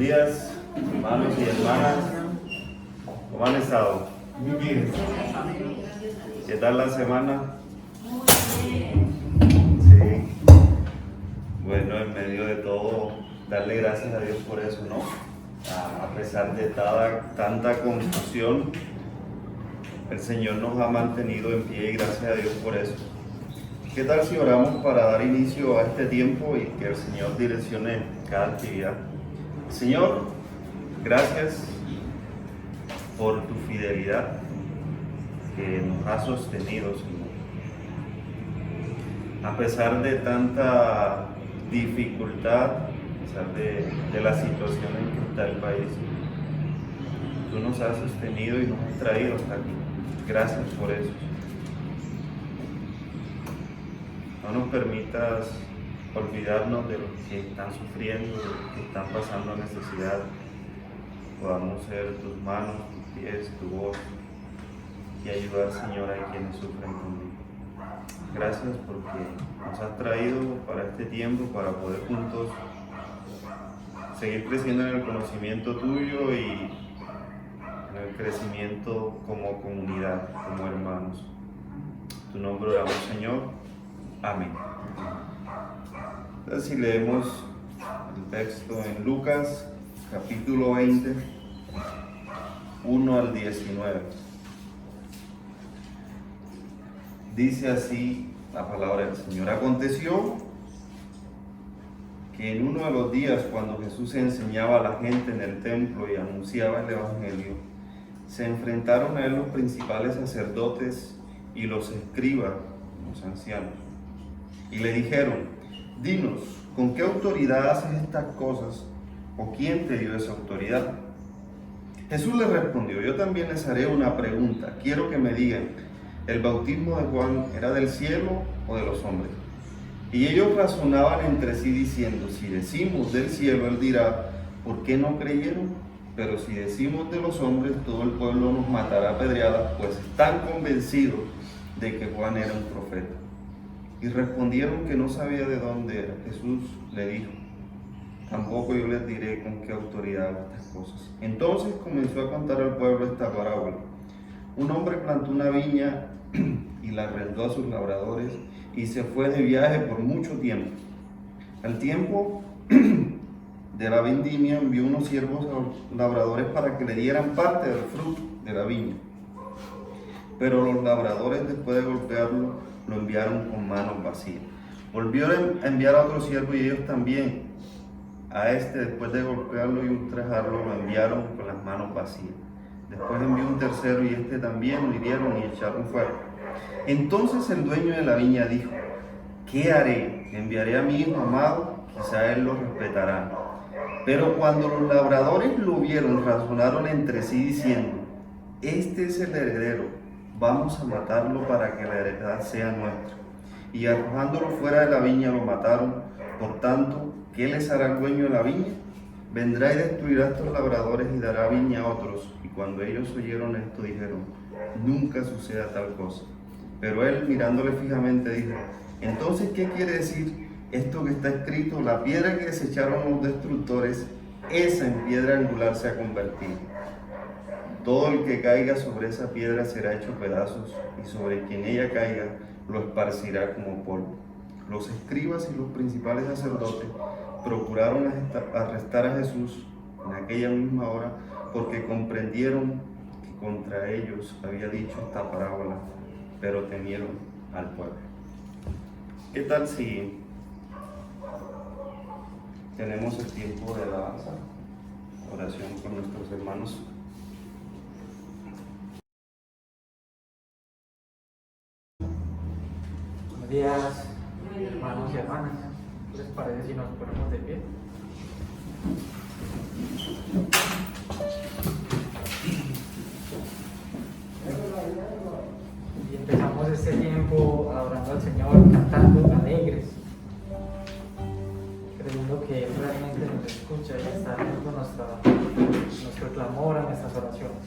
días, hermanos y hermanas. ¿Cómo han estado? Muy bien. ¿Qué tal la semana? Sí. Bueno, en medio de todo, darle gracias a Dios por eso, ¿no? A pesar de tanta confusión, el Señor nos ha mantenido en pie y gracias a Dios por eso. ¿Qué tal si oramos para dar inicio a este tiempo y que el Señor direccione cada actividad? Señor, gracias por tu fidelidad que nos ha sostenido, Señor. A pesar de tanta dificultad, a pesar de la situación en que está el país, tú nos has sostenido y nos has traído hasta aquí. Gracias por eso. No nos permitas olvidarnos de los que están sufriendo, de los que están pasando necesidad. Podamos ser tus manos, tus pies, tu voz y ayudar, Señor, a quienes sufren conmigo. Gracias porque nos has traído para este tiempo, para poder juntos seguir creciendo en el conocimiento tuyo y en el crecimiento como comunidad, como hermanos. Tu nombre oramos, Señor. Amén. Entonces, si leemos el texto en Lucas, capítulo 20, 1 al 19. Dice así la palabra del Señor. Aconteció que en uno de los días, cuando Jesús enseñaba a la gente en el templo y anunciaba el Evangelio, se enfrentaron a él los principales sacerdotes y los escribas, los ancianos, y le dijeron: dinos, ¿con qué autoridad haces estas cosas? ¿O quién te dio esa autoridad? Jesús les respondió: yo también les haré una pregunta. Quiero que me digan, ¿el bautismo de Juan era del cielo o de los hombres? Y ellos razonaban entre sí diciendo: si decimos del cielo, él dirá, ¿por qué no creyeron? Pero si decimos de los hombres, todo el pueblo nos matará a pedradas, pues están convencidos de que Juan era un profeta. Y respondieron que no sabía de dónde era. Jesús le dijo: tampoco yo les diré con qué autoridad hago estas cosas. Entonces comenzó a contar al pueblo esta parábola. Un hombre plantó una viña y la arrendó a sus labradores y se fue de viaje por mucho tiempo. Al tiempo de la vendimia envió unos siervos a los labradores para que le dieran parte del fruto de la viña. Pero los labradores, después de golpearlo, lo enviaron con manos vacías. Volvió a enviar a otro siervo y ellos también, a este, después de golpearlo y ultrajarlo, lo enviaron con las manos vacías. Después envió un tercero y este también lo hirieron y echaron fuera. Entonces el dueño de la viña dijo: ¿qué haré? Enviaré a mi hijo amado, quizá él lo respetará. Pero cuando los labradores lo vieron, razonaron entre sí diciendo: este es el heredero, vamos a matarlo para que la heredad sea nuestra. Y arrojándolo fuera de la viña lo mataron. Por tanto, ¿qué les hará el dueño de la viña? Vendrá y destruirá a estos labradores y dará viña a otros. Y cuando ellos oyeron esto, dijeron: nunca suceda tal cosa. Pero él, mirándole fijamente, dijo: entonces, ¿qué quiere decir esto que está escrito? La piedra que desecharon los destructores, esa en piedra angular se ha convertido. Todo el que caiga sobre esa piedra será hecho pedazos, y sobre quien ella caiga lo esparcirá como polvo. Los escribas y los principales sacerdotes procuraron arrestar a Jesús en aquella misma hora, porque comprendieron que contra ellos había dicho esta parábola, pero temieron al pueblo. ¿Qué tal si tenemos el tiempo de alabanza, oración con nuestros hermanos? Buenos días, hermanos y hermanas. ¿Qué les parece si nos ponemos de pie? Y empezamos este tiempo adorando al Señor, cantando alegres, creyendo que Él realmente nos escucha y está viendo nuestro clamor, a nuestras oraciones.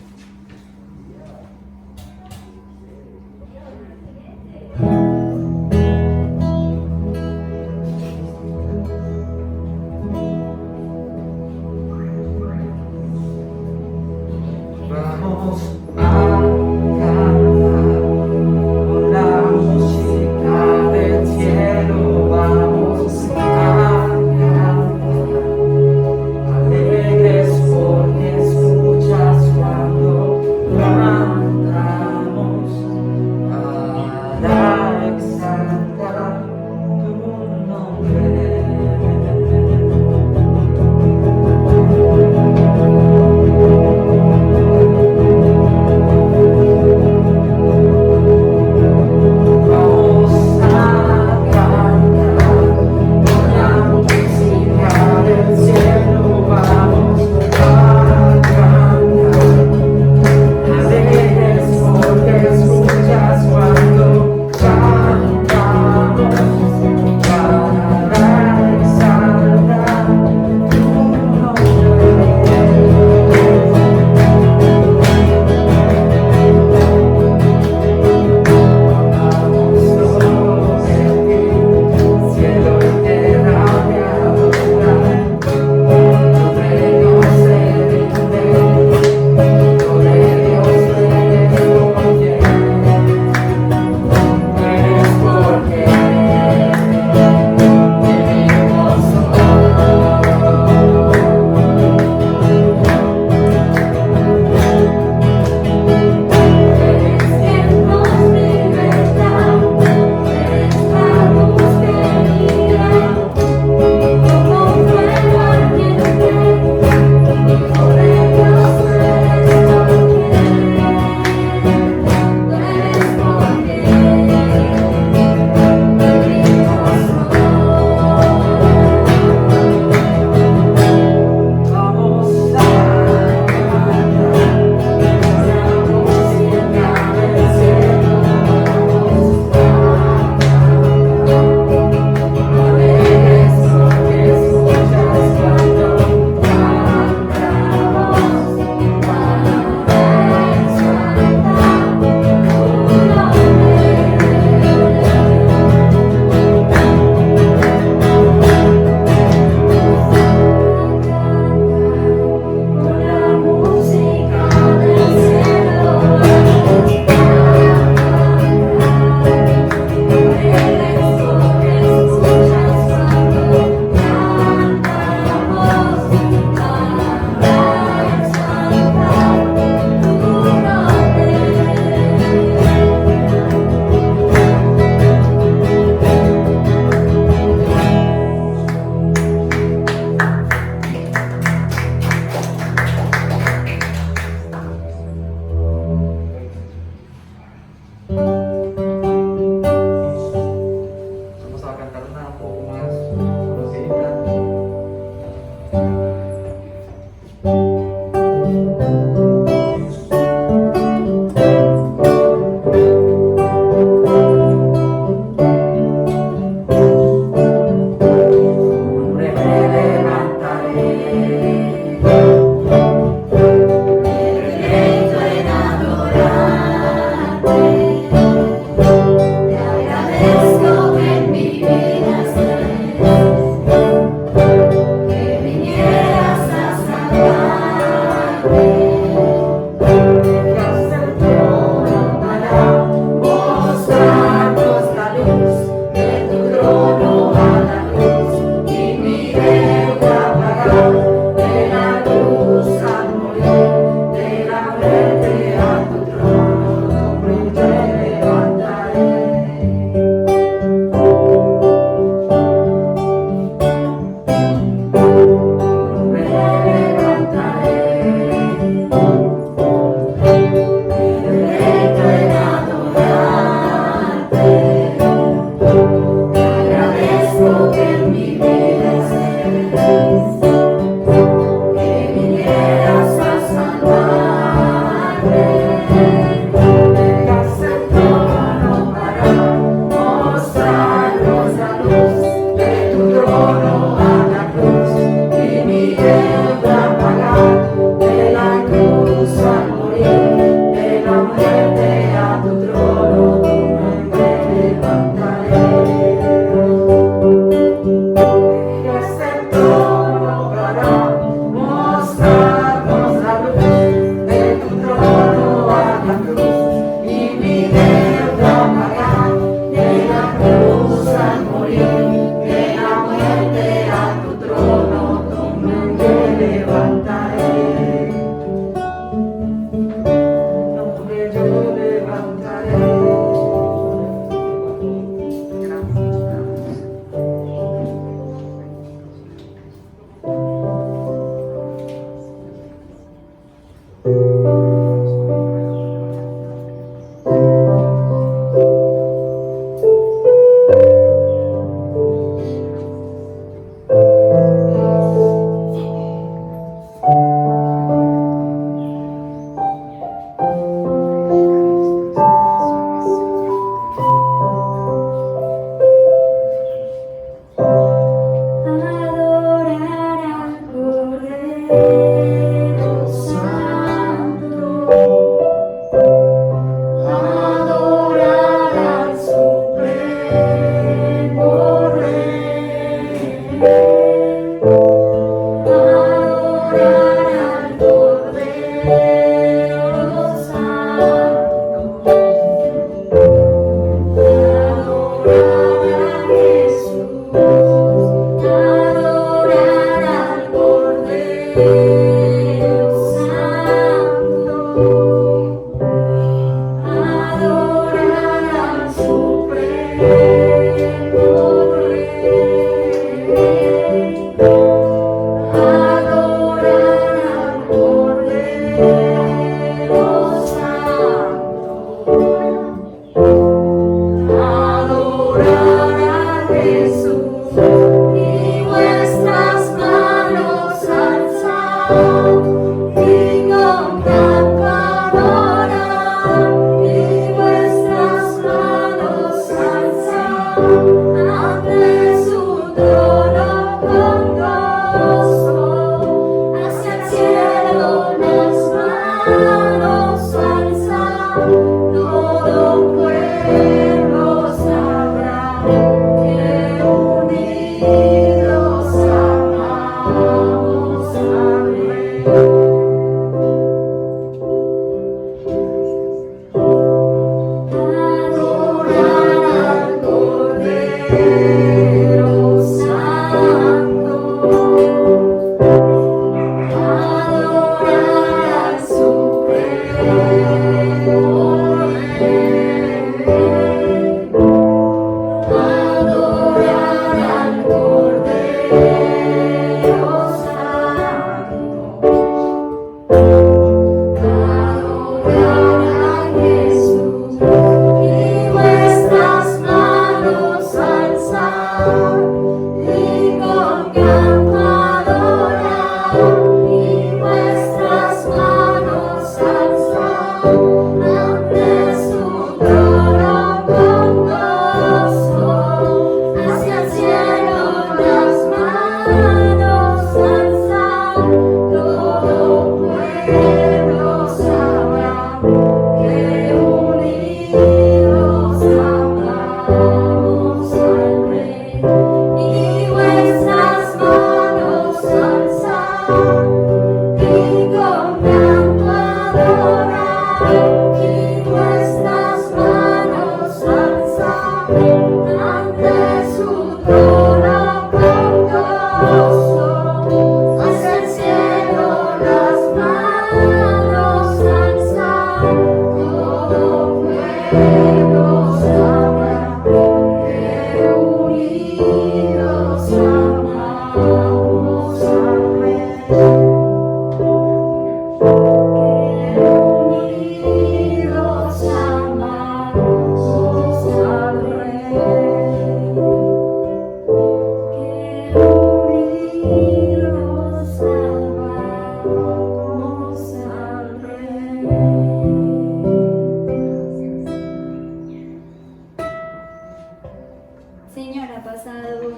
Señor, ha pasado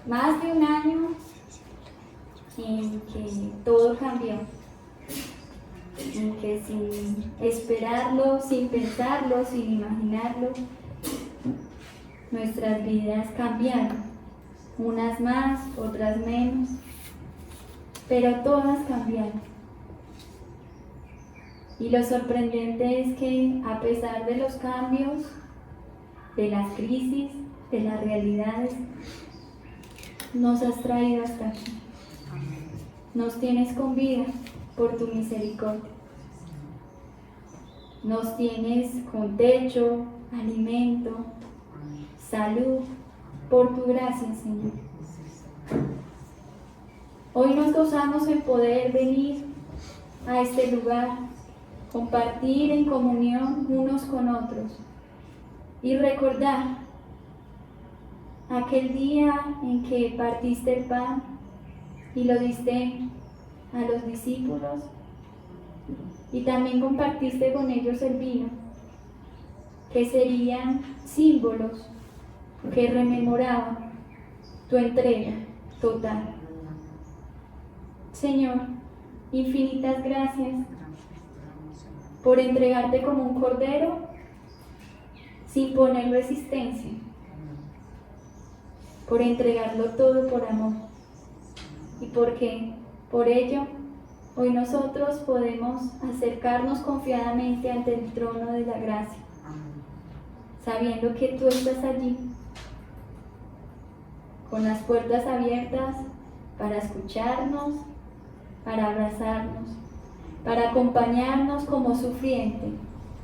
más de un año en que todo cambió, en que sin esperarlo, sin pensarlo, sin imaginarlo, nuestras vidas cambiaron, unas más, otras menos, pero todas cambiaron. Y lo sorprendente es que a pesar de los cambios, de las crisis, de las realidades, nos has traído hasta aquí. Nos tienes con vida por tu misericordia. Nos tienes con techo, alimento, salud, por tu gracia, Señor. Hoy nos gozamos en poder venir a este lugar, compartir en comunión unos con otros y recordar aquel día en que partiste el pan y lo diste a los discípulos y también compartiste con ellos el vino, que serían símbolos que rememoraban tu entrega total. Señor, infinitas gracias por entregarte como un cordero sin poner resistencia, por entregarlo todo por amor, y porque por ello hoy nosotros podemos acercarnos confiadamente ante el trono de la gracia, sabiendo que tú estás allí, con las puertas abiertas para escucharnos, para abrazarnos, para acompañarnos como sufriente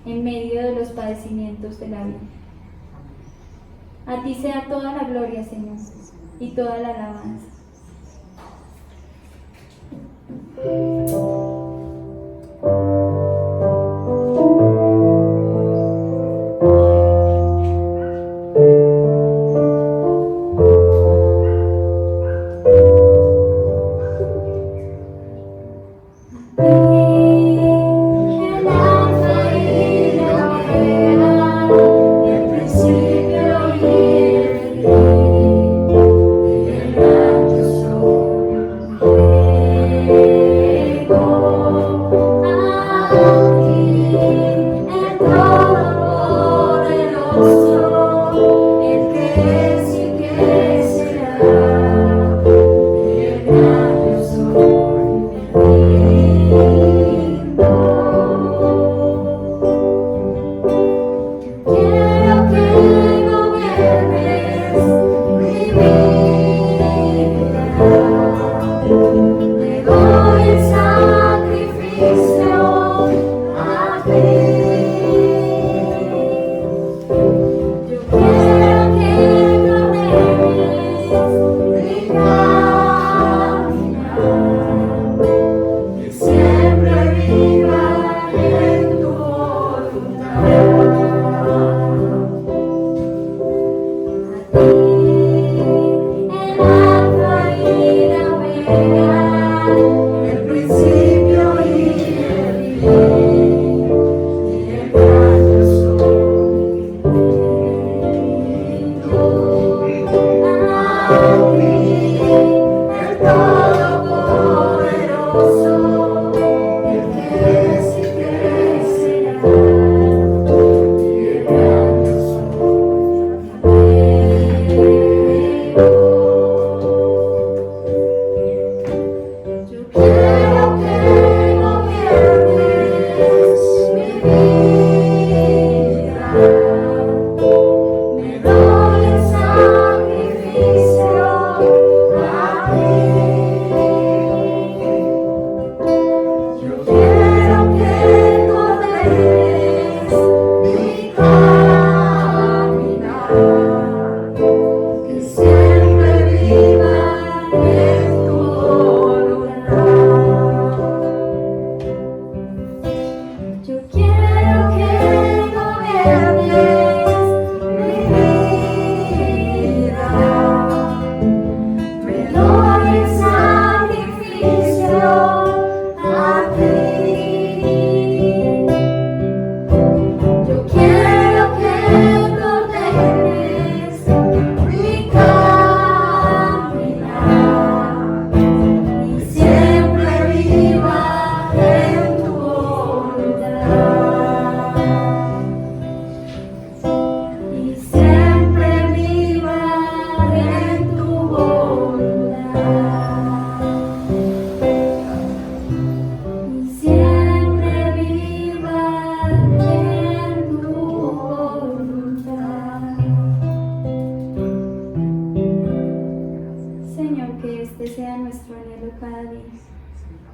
en medio de los padecimientos de la vida. A ti sea toda la gloria, Señor, y toda la alabanza.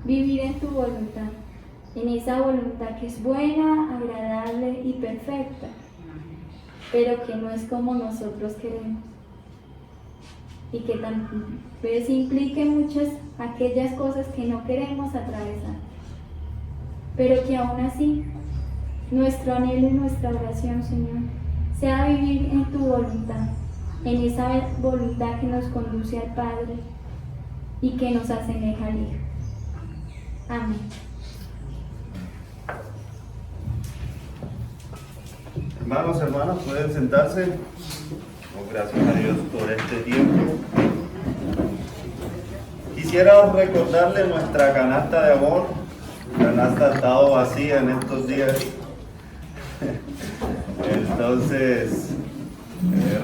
vivir en tu voluntad, en esa voluntad que es buena, agradable y perfecta, pero que no es como nosotros queremos. Y que pues implique muchas aquellas cosas que no queremos atravesar, pero que aún así nuestro anhelo y nuestra oración, Señor, sea vivir en tu voluntad, en esa voluntad que nos conduce al Padre y que nos asemeja al Hijo. Amén. Hermanos, hermanas, pueden sentarse. Gracias a Dios por este tiempo. Quisiera recordarle nuestra canasta de amor. La canasta ha estado vacía en estos días. Entonces,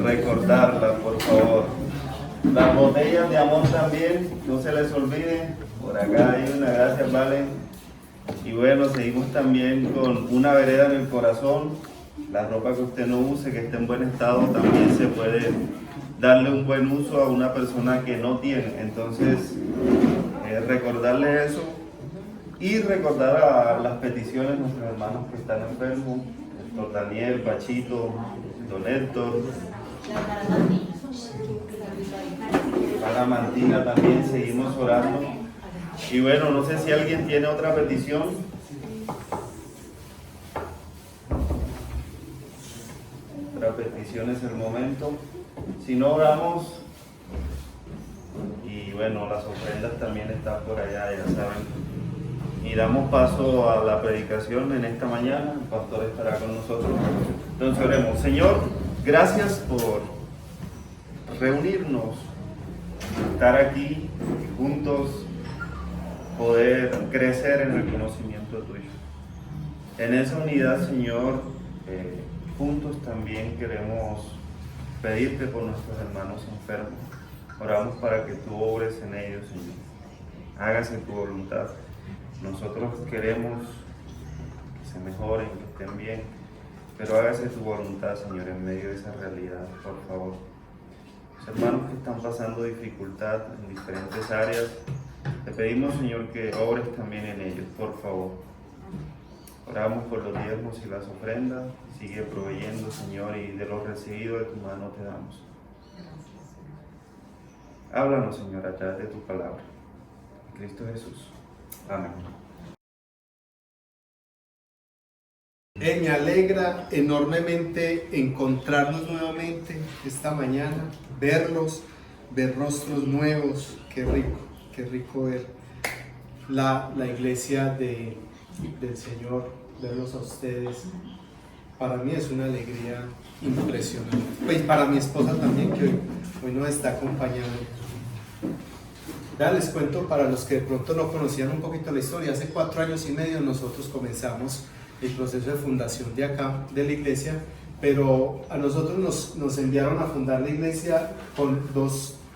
recordarla, por favor. Las botellas de amor también, no se les olvide. Por acá hay una, gracias, Valen. Y bueno, seguimos también con una vereda en el corazón. La ropa que usted no use, que esté en buen estado, también se puede darle un buen uso a una persona que no tiene. Entonces, recordarle eso y recordar a las peticiones de nuestros hermanos que están enfermos, el doctor Daniel, Pachito, don Héctor, para Mantina también seguimos orando. Y bueno, no sé si alguien tiene otra petición. Petición es el momento. Si no, oramos. Y bueno, las ofrendas también están por allá, ya saben. Y damos paso a la predicación en esta mañana. El pastor estará con nosotros. Entonces oremos. Señor, gracias por reunirnos, estar aquí juntos, poder crecer en el conocimiento tuyo. En esa unidad, Señor, juntos también queremos pedirte por nuestros hermanos enfermos. Oramos para que tú obres en ellos, Señor. Hágase tu voluntad. Nosotros queremos que se mejoren, que estén bien, pero hágase tu voluntad, Señor, en medio de esa realidad, por favor. Los hermanos que están pasando dificultad en diferentes áreas, te pedimos, Señor, que obres también en ellos, por favor. Oramos por los diezmos y las ofrendas. Sigue proveyendo, Señor, y de lo recibido de tu mano te damos. Háblanos, Señor, a través de tu palabra. En Cristo Jesús. Amén. Me alegra enormemente encontrarnos nuevamente esta mañana, verlos, ver rostros nuevos. Qué rico ver la iglesia del Señor, verlos a ustedes. Para mí es una alegría impresionante. Pues para mi esposa también, que hoy nos está acompañando. Ya les cuento, para los que de pronto no conocían un poquito la historia, hace 4 años y medio nosotros comenzamos el proceso de fundación de acá, de la iglesia, pero a nosotros nos enviaron a fundar la iglesia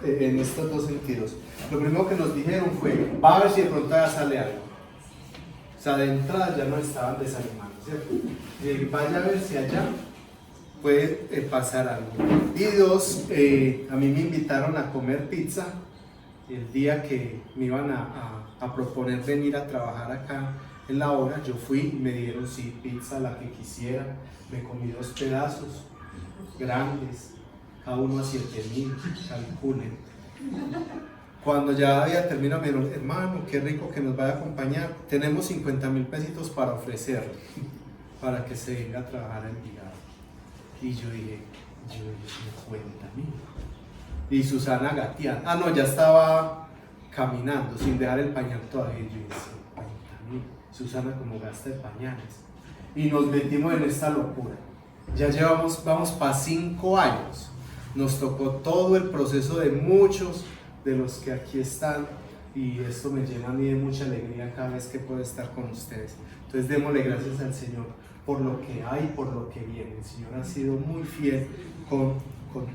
en estos dos sentidos. Lo primero que nos dijeron fue, va a ver si de pronto ya sale algo. O sea, de entrada ya nos estaban desanimando, ¿cierto? Vaya a ver si allá puede pasar algo. Y dos, a mí me invitaron a comer pizza el día que me iban a proponer venir a trabajar acá en la obra. Yo fui, me dieron pizza, la que quisiera, me comí 2 pedazos grandes, cada uno a 7.000, calculen. Cuando ya había terminado, me dijeron, hermano, qué rico que nos vaya a acompañar, tenemos 50.000 pesitos para ofrecerle, para que se venga a trabajar en Envigado. Y yo dije, 50.000. Y Susana gateando, ya estaba caminando, sin dejar el pañal todavía. Y yo dije, 50.000, Susana como gasta de pañales. Y nos metimos en esta locura. Ya vamos para 5 años. Nos tocó todo el proceso de muchos de los que aquí están, y esto me llena a mí de mucha alegría cada vez que puedo estar con ustedes. Entonces démosle gracias al Señor por lo que hay, por lo que viene. El Señor ha sido muy fiel con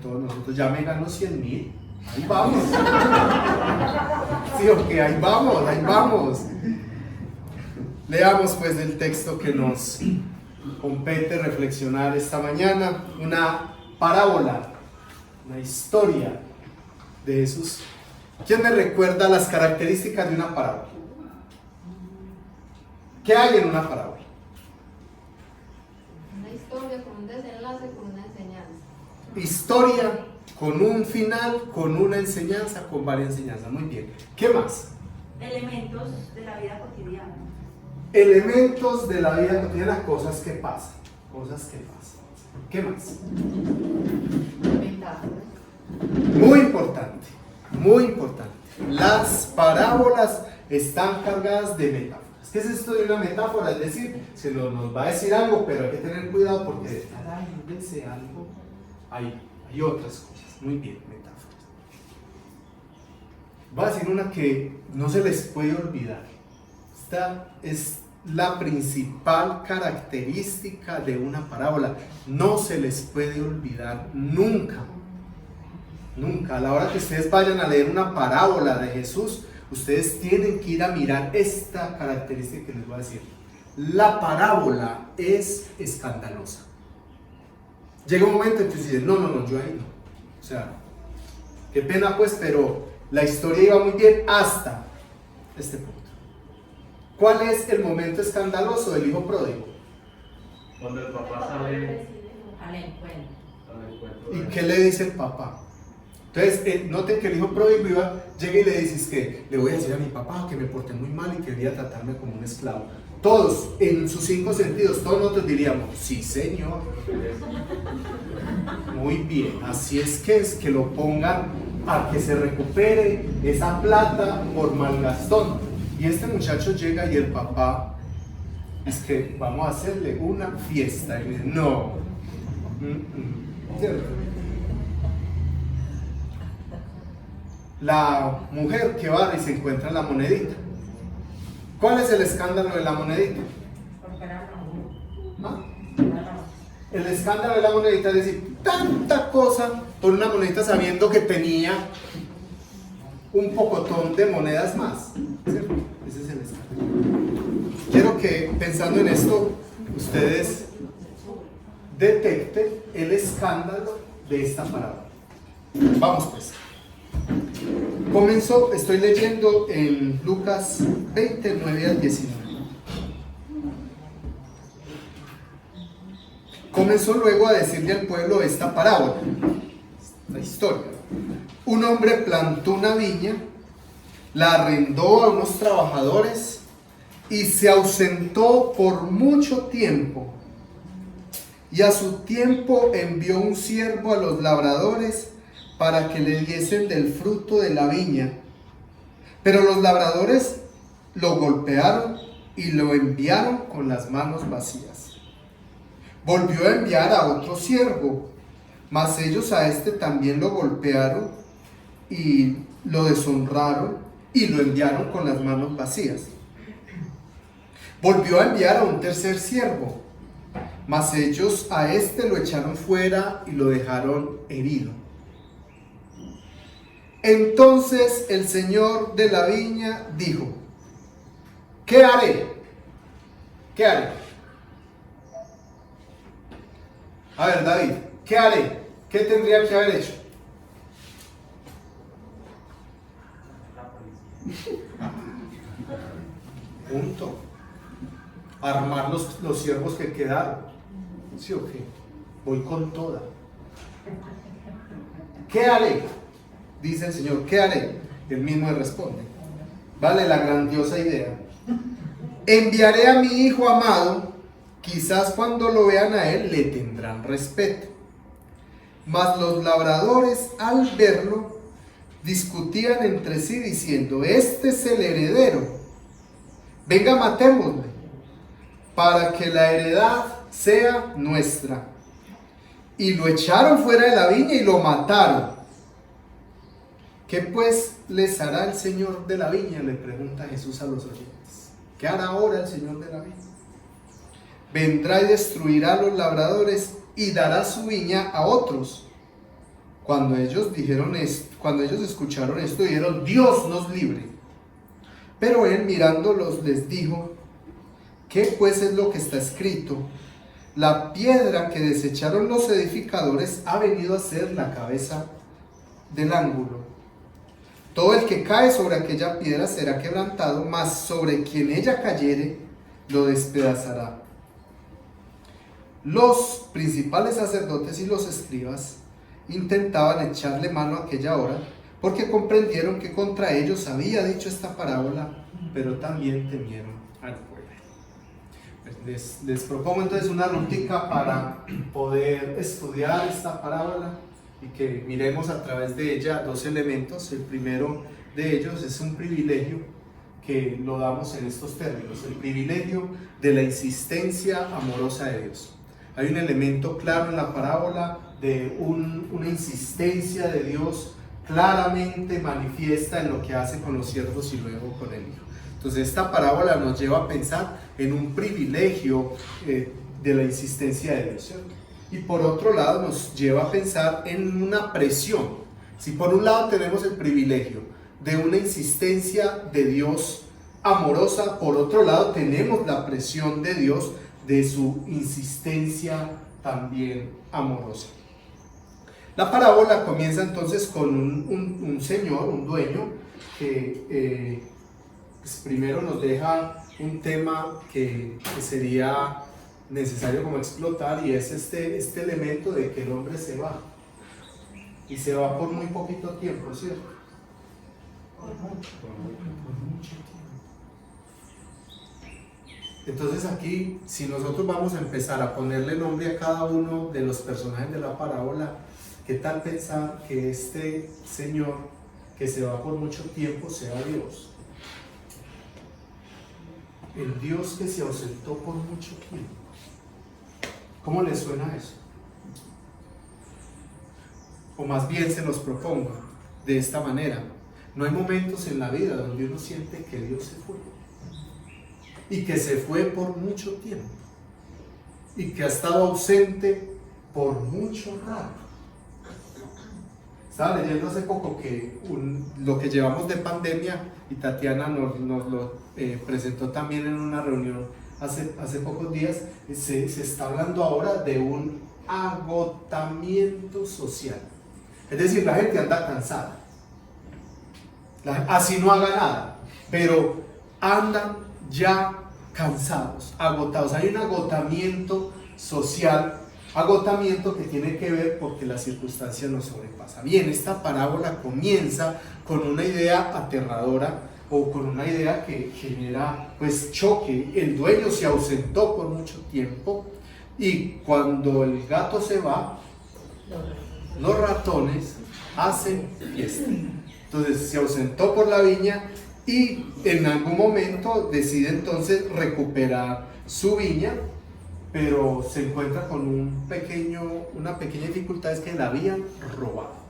todos nosotros. Ya me ganó 100.000, ahí vamos. Sí, ok, ahí vamos. Leamos pues el texto que nos compete reflexionar esta mañana, una parábola, una historia de Jesús. ¿Quién me recuerda las características de una parábola? ¿Qué hay en una parábola? Una historia con un desenlace, con una enseñanza. Historia con un final, con una enseñanza, con varias enseñanzas. Muy bien. ¿Qué más? Elementos de la vida cotidiana. Elementos de la vida cotidiana, cosas que pasan. Cosas que pasan. ¿Qué más? Metáforas. Muy importante, muy importante. Las parábolas están cargadas de metáforas. ¿Qué es esto de una metáfora? Es decir, se nos va a decir algo, pero hay que tener cuidado porque detrás de algo hay otras cosas. Muy bien, metáforas. Voy a decir una que no se les puede olvidar. Esta es la principal característica de una parábola. No se les puede olvidar nunca. Nunca. A la hora que ustedes vayan a leer una parábola de Jesús, ustedes tienen que ir a mirar esta característica que les voy a decir. La parábola es escandalosa. Llega un momento en que ustedes dicen, no, yo ahí no. O sea, qué pena pues, pero la historia iba muy bien hasta este punto. ¿Cuál es el momento escandaloso del hijo pródigo? Cuando el papá sale Al encuentro. al encuentro. ¿Y qué le dice el papá? Entonces, noten que el hijo pródigo llega y le dice que le voy a decir a mi papá que me porté muy mal y quería tratarme como un esclavo. Todos, en sus 5 sentidos, todos nosotros diríamos, sí señor. Muy bien, así es que lo pongan para que se recupere esa plata por malgastón. Y este muchacho llega y el papá es que vamos a hacerle una fiesta. Y dice, no. ¿Cierto? La mujer que va y se encuentra la monedita. ¿Cuál es el escándalo de la monedita? ¿Ah? El escándalo de la monedita es decir, tanta cosa por una monedita sabiendo que tenía un pocotón de monedas más. ¿Cierto? Ese es el escándalo. Quiero que pensando en esto, ustedes detecten el escándalo de esta parábola. Vamos pues. Comenzó, estoy leyendo en Lucas 29 al 19. Comenzó luego a decirle al pueblo esta parábola, esta historia. Un hombre plantó una viña, la arrendó a unos trabajadores y se ausentó por mucho tiempo. Y a su tiempo envió un siervo a los labradores para que le diesen del fruto de la viña. Pero los labradores lo golpearon y lo enviaron con las manos vacías. Volvió a enviar a otro siervo, mas ellos a este también lo golpearon y lo deshonraron y lo enviaron con las manos vacías. Volvió a enviar a un tercer siervo, mas ellos a este lo echaron fuera y lo dejaron herido. Entonces el señor de la viña dijo, ¿qué haré? ¿Qué haré? A ver, David, ¿qué haré? ¿Qué tendría que haber hecho? Punto. Armar los siervos que quedaron. ¿Sí o qué? Voy con toda. ¿Qué haré? Dice el Señor, ¿qué haré? Él mismo le responde. Vale la grandiosa idea. Enviaré a mi hijo amado, quizás cuando lo vean a él le tendrán respeto. Mas los labradores al verlo discutían entre sí diciendo, este es el heredero, venga matémosle, para que la heredad sea nuestra. Y lo echaron fuera de la viña y lo mataron. ¿Qué pues les hará el Señor de la viña? Le pregunta Jesús a los oyentes. ¿Qué hará ahora el Señor de la viña? Vendrá y destruirá a los labradores y dará su viña a otros. Cuando ellos escucharon esto, dijeron, Dios nos libre. Pero él mirándolos les dijo, ¿qué pues es lo que está escrito? La piedra que desecharon los edificadores ha venido a ser la cabeza del ángulo. Todo el que cae sobre aquella piedra será quebrantado, mas sobre quien ella cayere lo despedazará. Los principales sacerdotes y los escribas intentaban echarle mano a aquella hora, porque comprendieron que contra ellos había dicho esta parábola, pero también temieron al pueblo. Les propongo entonces una rutica para poder estudiar esta parábola y que miremos a través de ella dos elementos. El primero de ellos es un privilegio que lo damos en estos términos, el privilegio de la insistencia amorosa de Dios. Hay un elemento claro en la parábola de una insistencia de Dios claramente manifiesta en lo que hace con los siervos y luego con el Hijo. Entonces esta parábola nos lleva a pensar en un privilegio de la insistencia de Dios, ¿cierto? Y por otro lado nos lleva a pensar en una presión. Si por un lado tenemos el privilegio de una insistencia de Dios amorosa, por otro lado tenemos la presión de Dios de su insistencia también amorosa. La parábola comienza entonces con un señor, un dueño, que pues primero nos deja un tema que sería necesario como explotar, y es este elemento de que el hombre se va, y se va por muy poquito tiempo, ¿cierto? Por mucho tiempo. Entonces aquí, si nosotros vamos a empezar a ponerle nombre a cada uno de los personajes de la parábola, ¿qué tal pensar que este señor que se va por mucho tiempo sea Dios? El Dios que se ausentó por mucho tiempo. ¿Cómo les suena eso? O más bien se los propongo de esta manera: no hay momentos en la vida donde uno siente que Dios se fue, y que se fue por mucho tiempo, y que ha estado ausente por mucho rato. Estaba leyendo hace poco que lo que llevamos de pandemia, y Tatiana nos lo presentó también en una reunión hace pocos días, se está hablando ahora de un agotamiento social. Es decir, la gente anda cansada, así no haga nada, pero andan ya cansados, agotados. Hay un agotamiento social, agotamiento que tiene que ver porque la circunstancia nos sobrepasa. Bien, esta parábola comienza con una idea aterradora, o con una idea que genera pues choque. El dueño se ausentó por mucho tiempo, y cuando el gato se va, los ratones hacen fiesta. Entonces se ausentó por la viña, y en algún momento decide entonces recuperar su viña, pero se encuentra con una pequeña dificultad, es que la habían robado.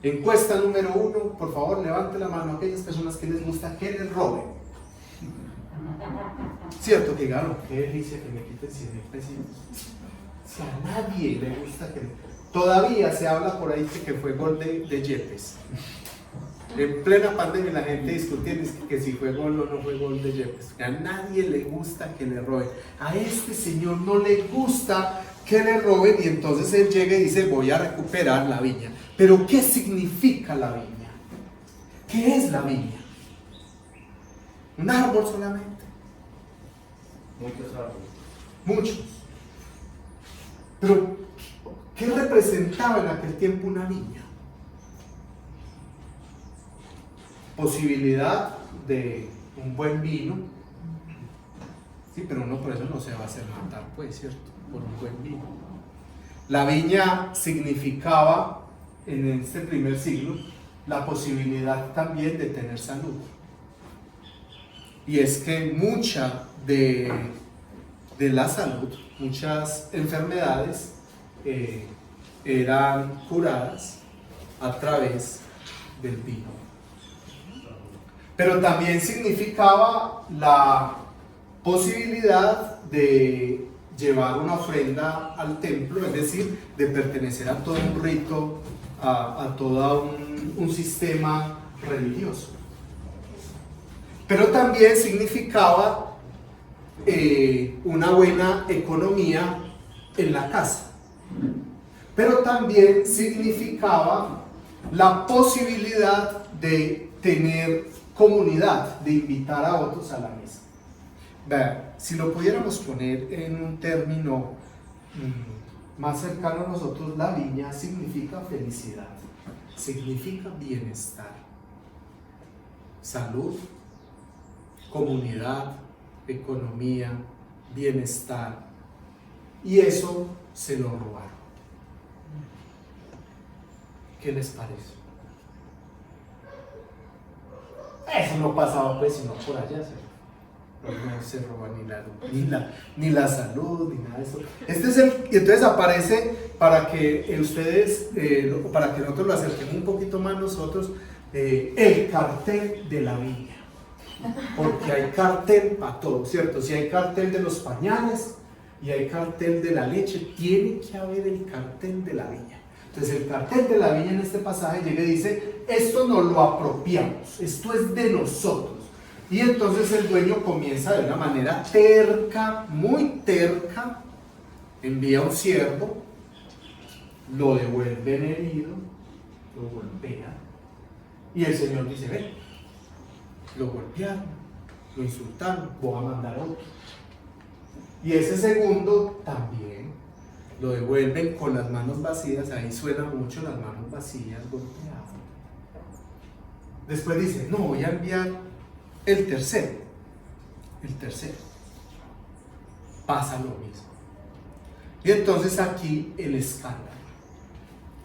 Encuesta número 1, por favor, levante la mano a aquellas personas que les gusta que les roben. Cierto que gano, qué delicia que me quiten 100,000 pesitos. Si a nadie le gusta que... Todavía se habla por ahí que fue gol de Yepes. En plena pandemia la gente discutiendo que si fue gol o no fue gol de Yepes. A nadie le gusta que le roben. A este señor no le gusta que le roben, y entonces él llega y dice: voy a recuperar la viña. Pero ¿qué significa la viña? ¿Qué es la viña? ¿Un árbol solamente? Muchos árboles. Muchos. Pero ¿qué representaba en aquel tiempo una viña? Posibilidad de un buen vino. Sí, pero uno por eso no se va a hacer matar, pues, ¿cierto? Por un buen vino. La viña significaba, en este primer siglo, la posibilidad también de tener salud. Y es que mucha de la salud, muchas enfermedades eran curadas a través del vino. Pero también significaba la posibilidad de llevar una ofrenda al templo, es decir, de pertenecer a todo un rito, a todo un sistema religioso. Pero también significaba una buena economía en la casa. Pero también significaba la posibilidad de tener comunidad, de invitar a otros a la mesa. Vea, si lo pudiéramos poner en un término más cercano a nosotros, la viña significa felicidad, significa bienestar, salud, comunidad, economía, bienestar. Y eso se lo robaron. ¿Qué les parece? Eso no pasaba pues sino por allá, no se roba ni la salud, ni nada de eso. Este es entonces aparece para que ustedes, para que nosotros lo acerquemos un poquito más nosotros, el cartel de la viña. Porque hay cartel para todo, ¿cierto? Si hay cartel de los pañales y hay cartel de la leche, tiene que haber el cartel de la viña. Entonces el cartel de la viña en este pasaje llega y dice, esto nos lo apropiamos, esto es de nosotros. Y entonces el dueño comienza de una manera terca, muy terca, envía un siervo, lo devuelven herido, lo golpea, y el Señor dice, ven, lo golpearon, lo insultaron, voy a mandar otro. Y ese segundo también lo devuelven con las manos vacías, ahí suena mucho las manos vacías, golpeadas. Después dice, no, voy a enviar el tercero. Pasa lo mismo. Y entonces aquí el escándalo.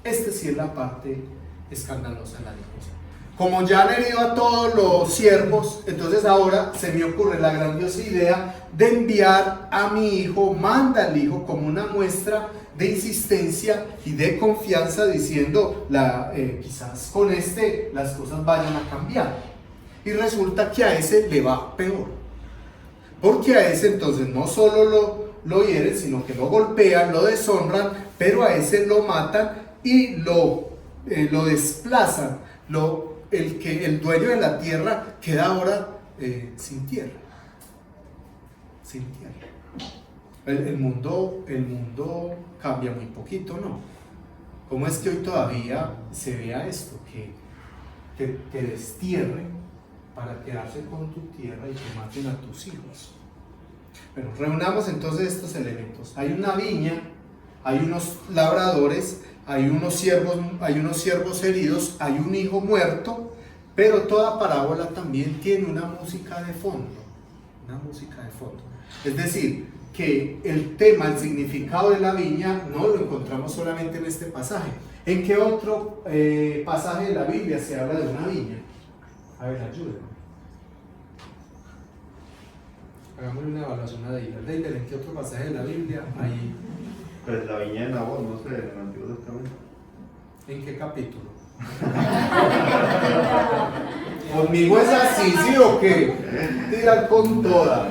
Esta sí es la parte escandalosa de la cosa. Como ya han herido a todos los siervos, entonces ahora se me ocurre la grandiosa idea de enviar a mi hijo, manda al hijo como una muestra de insistencia y de confianza, diciendo, quizás con las cosas vayan a cambiar. Y resulta que a ese le va peor. Porque a ese entonces no solo lo hieren, sino que lo golpean, lo deshonran, pero a ese lo matan y lo desplazan. El dueño de la tierra queda ahora sin tierra. Sin tierra. El mundo cambia muy poquito, ¿no? ¿Cómo es que hoy todavía se vea esto? Que te destierren para quedarse con tu tierra y que maten a tus hijos. Bueno, reunamos entonces estos elementos. Hay una viña, hay unos labradores, hay unos siervos heridos, hay un hijo muerto, pero toda parábola también tiene una música de fondo. Una música de fondo. Es decir, que el tema, el significado de la viña no lo encontramos solamente en este pasaje. ¿En qué otro pasaje de la Biblia se habla de una viña? A ver, ayúdenme. Hagámosle una evaluación a Deidel. Deidel, ¿en qué otro pasaje de la Biblia hay? Pues la viña de Nabot, no sé, en el Antiguo Testamento. ¿En qué capítulo? ¿Conmigo es así, sí o qué? Tirar con toda.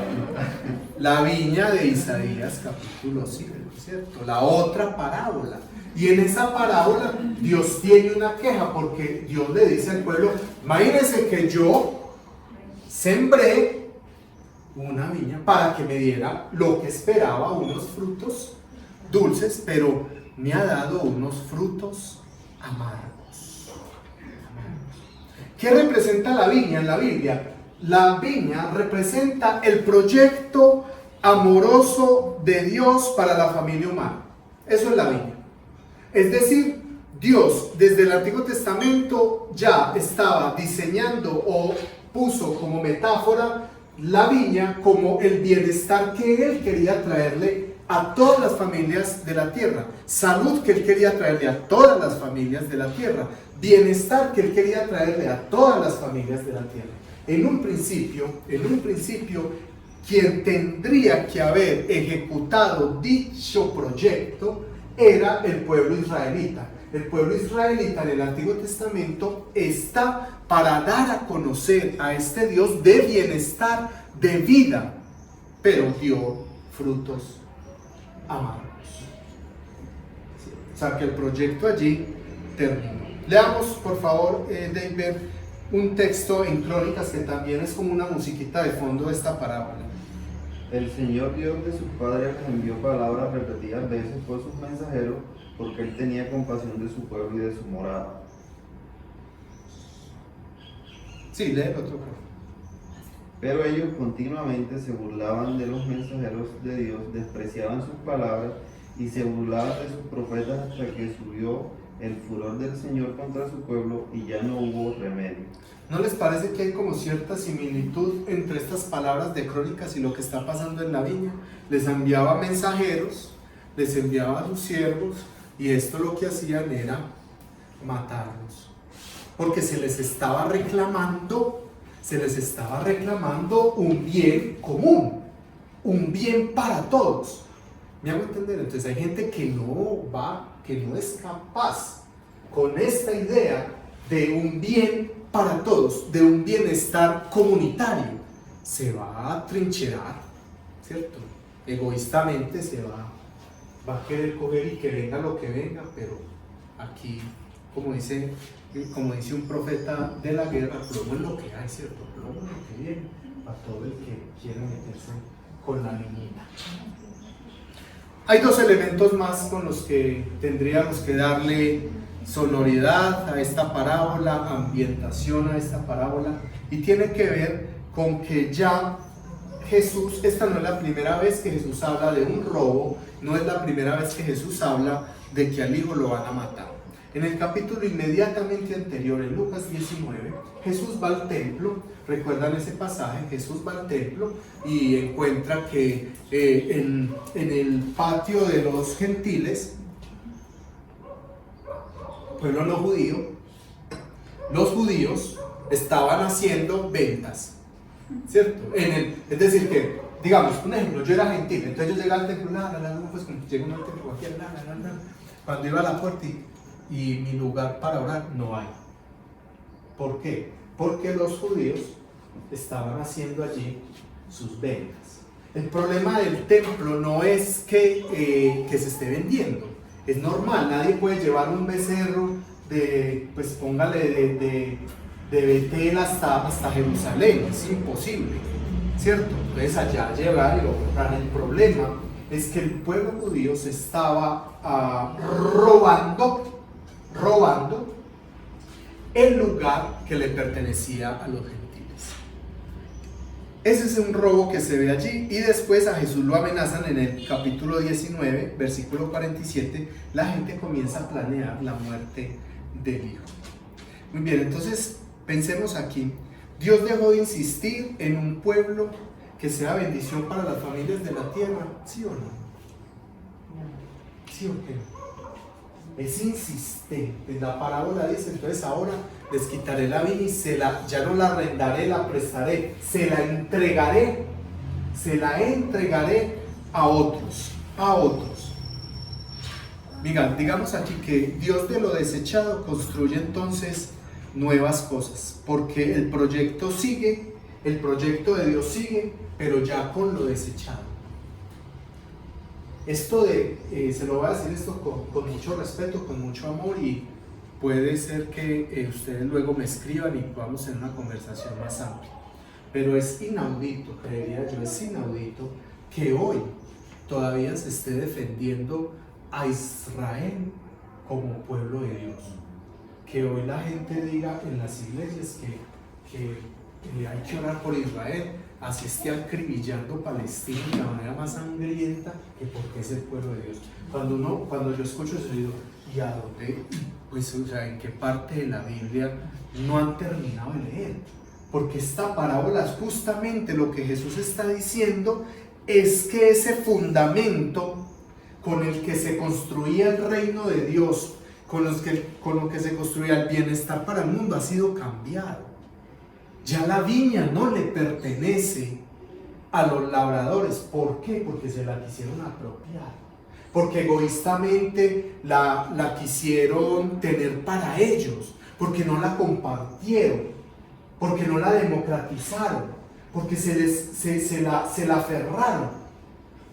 La viña de Isaías, capítulo 5, ¿cierto? La otra parábola. Y en esa parábola Dios tiene una queja porque Dios le dice al pueblo, imagínense que yo sembré una viña para que me diera lo que esperaba, unos frutos dulces, pero me ha dado unos frutos amargos. ¿Qué representa la viña en la Biblia? La viña representa el proyecto amoroso de Dios para la familia humana. Eso es la viña. Es decir, Dios desde el Antiguo Testamento ya estaba diseñando o puso como metáfora la viña como el bienestar que Él quería traerle a todas las familias de la tierra, salud que Él quería traerle a todas las familias de la tierra, bienestar que Él quería traerle a todas las familias de la tierra. En un principio, quien tendría que haber ejecutado dicho proyecto era el pueblo israelita. El pueblo israelita en el Antiguo Testamento está para dar a conocer a este Dios de bienestar, de vida, pero dio frutos amargos. O sea que el proyecto allí terminó. Leamos por favor, David, un texto en Crónicas que también es como una musiquita de fondo de esta parábola. El Señor Dios de sus padres les envió palabras repetidas veces por sus mensajeros, porque Él tenía compasión de su pueblo y de su morada. Sí, lee el otro. Pero ellos continuamente se burlaban de los mensajeros de Dios, despreciaban sus palabras y se burlaban de sus profetas hasta que subió el furor del Señor contra su pueblo y ya no hubo remedio. ¿No les parece que hay como cierta similitud entre estas palabras de Crónicas y lo que está pasando en la viña? Les enviaba mensajeros, les enviaba a sus siervos, y esto lo que hacían era matarlos, porque se les estaba reclamando un bien común, un bien para todos. ¿Me hago entender? Entonces hay gente que no es capaz con esta idea de un bien para todos, de un bienestar comunitario. Se va a trincherar, ¿cierto? Egoístamente va a querer coger y que venga lo que venga, pero aquí, como dice un profeta de la guerra, plomo es lo que hay, ¿cierto? Plomo es lo que viene para todo el que quiera meterse con la niñita. Hay dos elementos más con los que tendríamos que darle sonoridad a esta parábola, ambientación a esta parábola, y tiene que ver con que ya Jesús, esta no es la primera vez que Jesús habla de un robo, no es la primera vez que Jesús habla de que al hijo lo van a matar. En el capítulo inmediatamente anterior, en Lucas 19, Jesús va al templo. ¿Recuerdan ese pasaje? Jesús va al templo y encuentra que en el patio de los gentiles, pueblo no judío, los judíos estaban haciendo ventas, ¿cierto? Es decir que, digamos, un ejemplo, yo era gentil, entonces yo llegaba al templo, pues como llego al templo cualquiera, cuando iba a la puerta y mi lugar para orar no hay. ¿Por qué? Porque los judíos estaban haciendo allí sus ventas. El problema del templo no es que se esté vendiendo, es normal, nadie puede llevar un becerro pues póngale de Betel hasta Jerusalén, es imposible, ¿cierto? Entonces allá llegar y lo comprar. El problema es que el pueblo judío se estaba robando el lugar que le pertenecía a los gentiles. Ese es un robo que se ve allí, y después a Jesús lo amenazan en el capítulo 19, versículo 47. La gente comienza a planear la muerte del hijo. Muy bien, entonces pensemos aquí. Dios dejó de insistir en un pueblo que sea bendición para las familias de la tierra, ¿sí o no? ¿Sí o qué? Es insistente. La parábola dice, entonces ahora les quitaré la viña y ya no la arrendaré, la prestaré, se la entregaré a otros. Mira, digamos aquí que Dios de lo desechado construye entonces nuevas cosas, porque el proyecto de Dios sigue, pero ya con lo desechado. Esto se lo voy a decir con mucho respeto, con mucho amor, y puede ser que ustedes luego me escriban y podamos tener una conversación más amplia. Pero es inaudito, creería yo, es inaudito que hoy todavía se esté defendiendo a Israel como pueblo de Dios. Que hoy la gente diga en las iglesias que hay que orar por Israel, así esté acribillando Palestina de la manera más sangrienta, que porque es el pueblo de Dios. Cuando yo escucho eso, digo, ¿y a dónde? Pues, o sea, ¿en qué parte de la Biblia no han terminado de leer? Porque esta parábola es justamente lo que Jesús está diciendo, es que ese fundamento con el que se construía el reino de Dios, con lo que se construía el bienestar para el mundo, ha sido cambiado. Ya la viña no le pertenece a los labradores. ¿Por qué? Porque se la quisieron apropiar. Porque egoístamente la quisieron tener para ellos. Porque no la compartieron. Porque no la democratizaron. Porque se la aferraron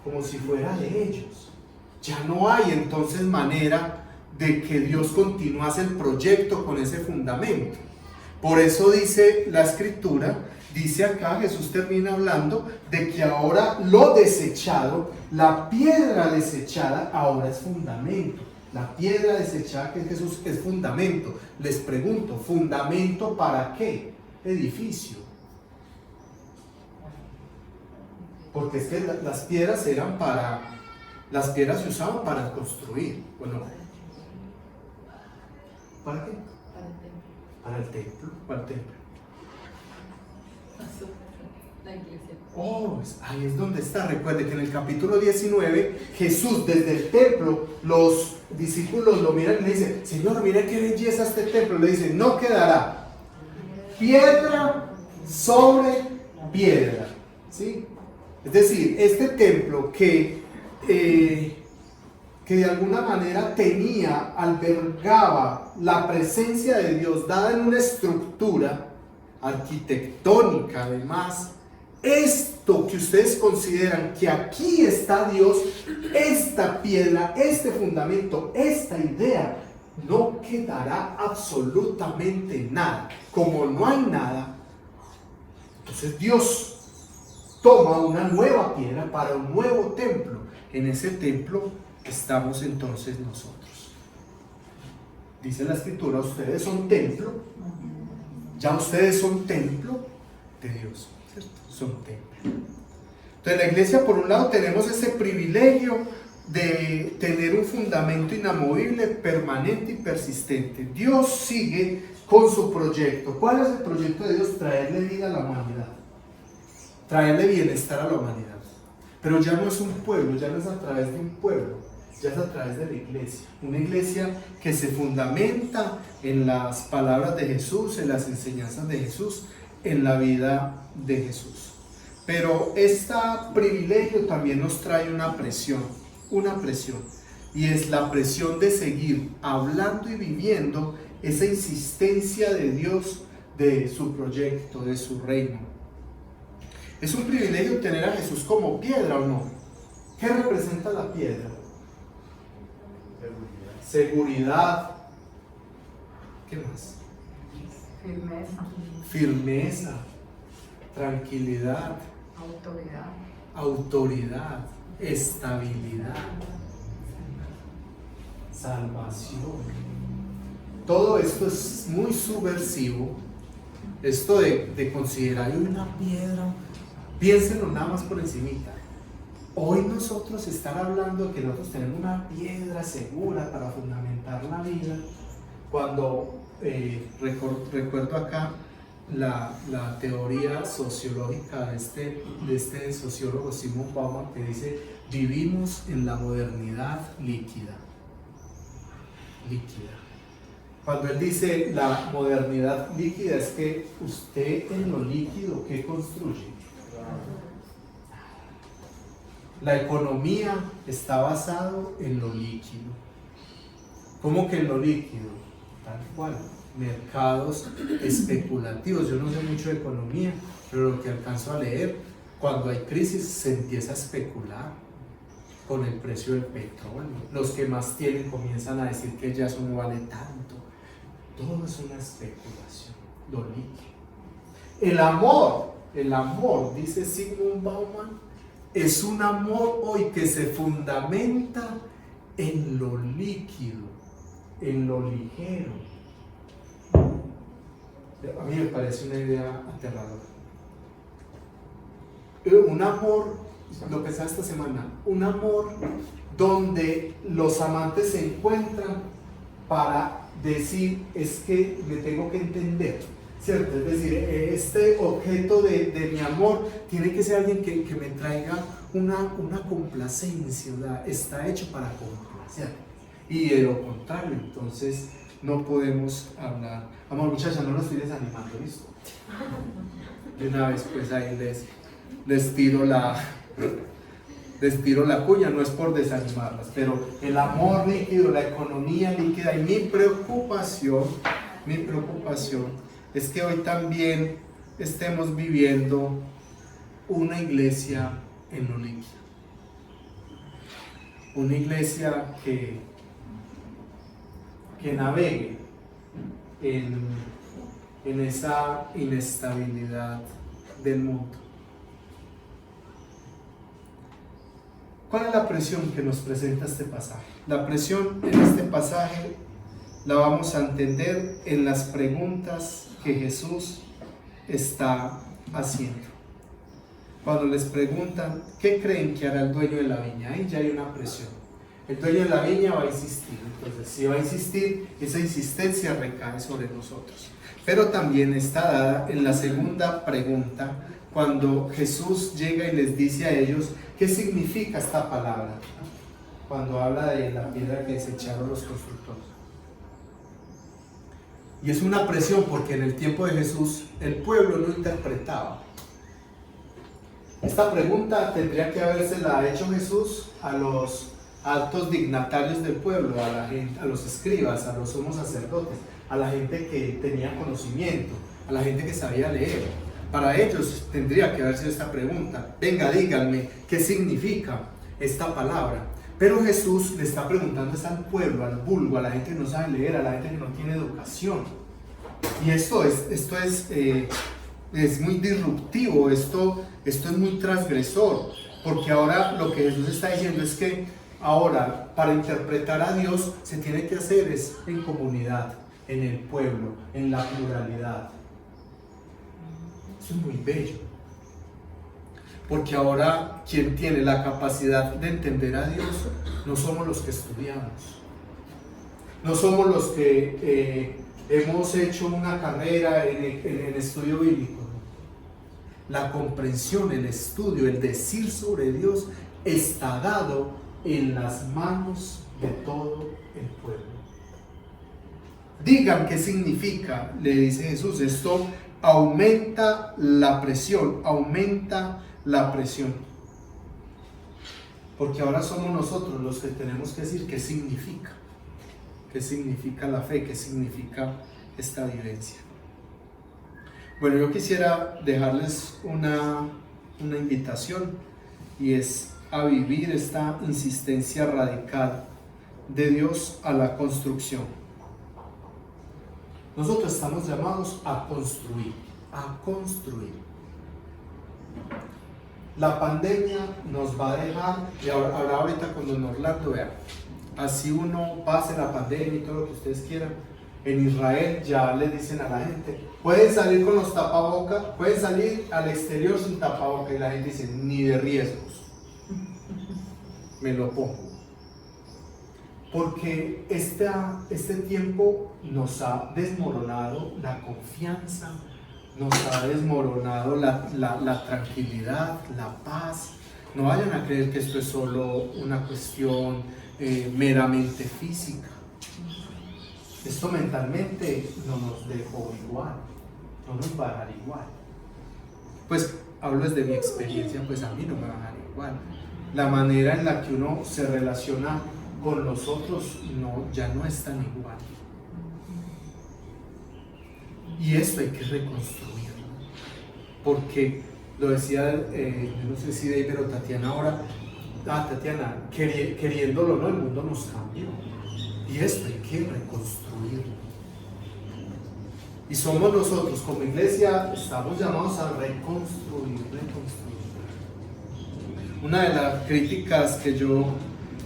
como si fuera de ellos. Ya no hay entonces manera de que Dios continuase el proyecto con ese fundamento. Por eso dice la escritura, dice acá, Jesús termina hablando de que ahora lo desechado, la piedra desechada, ahora es fundamento. La piedra desechada que es Jesús es fundamento. Les pregunto, ¿fundamento para qué? Edificio. Porque es que las piedras se usaban para construir, ¿o no? ¿Para qué? Para el templo. Para el templo. La iglesia. Oh, ahí es donde está. Recuerde que en el capítulo 19, Jesús desde el templo, los discípulos lo miran y le dicen: Señor, mira qué belleza este templo. Le dicen: no quedará piedra sobre piedra, ¿sí? Es decir, este templo que de alguna manera albergaba la presencia de Dios dada en una estructura arquitectónica, además, esto que ustedes consideran que aquí está Dios, esta piedra, este fundamento, esta idea, no quedará absolutamente nada. Como no hay nada, entonces Dios toma una nueva piedra para un nuevo templo. En ese templo estamos entonces nosotros. Dice la Escritura: ustedes son templo, ya ustedes son templo de Dios, ¿cierto? Son templo. Entonces, la iglesia, por un lado, tenemos ese privilegio de tener un fundamento inamovible, permanente y persistente. Dios sigue con su proyecto. ¿Cuál es el proyecto de Dios? Traerle vida a la humanidad, traerle bienestar a la humanidad. Pero ya no es un pueblo, ya no es a través de un pueblo, ya es a través de la iglesia. Una iglesia que se fundamenta en las palabras de Jesús, en las enseñanzas de Jesús, en la vida de Jesús. Pero este privilegio también nos trae una presión, y es la presión de seguir hablando y viviendo esa insistencia de Dios, de su proyecto, de su reino. ¿Es un privilegio tener a Jesús como piedra o no? ¿Qué representa la piedra? Seguridad. ¿Qué más? Firmeza. Tranquilidad. Autoridad. Estabilidad. Salvación. Todo esto es muy subversivo. Esto de considerar una piedra, piénsenlo nada más por encimita. Hoy nosotros estar hablando de que nosotros tenemos una piedra segura para fundamentar la vida, cuando recuerdo acá la teoría sociológica de este sociólogo Simon Bauman, que dice: vivimos en la modernidad líquida. Cuando él dice la modernidad líquida, es que usted en lo líquido, ¿qué construye? La economía está basado en lo líquido. ¿Cómo que en lo líquido? Tal cual. Mercados especulativos. Yo no sé mucho de economía, pero lo que alcanzo a leer, cuando hay crisis se empieza a especular con el precio del petróleo. Los que más tienen comienzan a decir que ya eso no vale tanto. Todo es una especulación, lo líquido. El amor, dice Sigmund Bauman, es un amor hoy que se fundamenta en lo líquido, en lo ligero. A mí me parece una idea aterradora. Un amor, lo que está esta semana, un amor donde los amantes se encuentran para decir: es que me tengo que entender, ¿cierto? Es decir, este objeto de mi amor tiene que ser alguien que me traiga una complacencia, ¿verdad? Está hecho para complacer. Y de lo contrario, entonces no podemos hablar. Amor, muchacha, no lo estoy desanimando, ¿listo? De una vez, pues ahí les tiro la cuña, no es por desanimarlas, pero el amor líquido, la economía líquida, y mi preocupación es que hoy también estemos viviendo una iglesia en lo líquido, una iglesia que navegue en esa inestabilidad del mundo. ¿Cuál es la presión que nos presenta este pasaje? La presión en este pasaje la vamos a entender en las preguntas que Jesús está haciendo. cuando les preguntan qué creen que hará el dueño de la viña, ahí ya hay una presión. El dueño de la viña va a insistir, entonces si va a insistir, esa insistencia recae sobre nosotros. Pero también está dada en la segunda pregunta, cuando Jesús llega y les dice a ellos qué significa esta palabra, cuando habla de la piedra que desecharon los constructores. Y es una presión porque en el tiempo de Jesús el pueblo no interpretaba. Esta pregunta tendría que habérsela hecho Jesús a los altos dignatarios del pueblo, a la gente, a los escribas, a los sumos sacerdotes, a la gente que tenía conocimiento, a la gente que sabía leer. Para ellos tendría que haberse esta pregunta: venga, díganme qué significa esta palabra. Pero Jesús le está preguntando al pueblo, al vulgo, a la gente que no sabe leer, a la gente que no tiene educación. Y esto es muy disruptivo, esto es muy transgresor, porque ahora lo que Jesús está diciendo es que ahora para interpretar a Dios se tiene que hacer es en comunidad, en el pueblo, en la pluralidad. Eso es muy bello, porque ahora quien tiene la capacidad de entender a Dios no somos los que estudiamos, no somos los que hemos hecho una carrera en estudio bíblico. La comprensión, el estudio, el decir sobre Dios está dado en las manos de todo el pueblo. Digan qué significa, le dice Jesús. Esto aumenta la presión, porque ahora somos nosotros los que tenemos que decir qué significa la fe, qué significa esta vivencia. Bueno, yo quisiera dejarles una invitación, y es a vivir esta insistencia radical de Dios a la construcción. Nosotros estamos llamados a construir. La pandemia nos va a dejar, y ahora ahorita cuando en Orlando, vean, así uno pase la pandemia y todo lo que ustedes quieran, en Israel ya le dicen a la gente: pueden salir con los tapabocas, pueden salir al exterior sin tapabocas, y la gente dice: ni de riesgos, me lo pongo. Porque este tiempo nos ha desmoronado la confianza, nos ha desmoronado la tranquilidad, la paz. No vayan a creer que esto es solo una cuestión meramente física. Esto mentalmente no nos dejó igual, no nos va a dejar igual. Pues hablo desde mi experiencia, pues a mí no me va a dejar igual. La manera en la que uno se relaciona con los otros ya no es tan igual. Y esto hay que reconstruirlo, porque lo decía, yo no sé si David o Tatiana ahora, Tatiana, queriéndolo, ¿no? El mundo nos cambió, y esto hay que reconstruirlo. Y somos nosotros como iglesia, estamos llamados a reconstruir. Una de las críticas que yo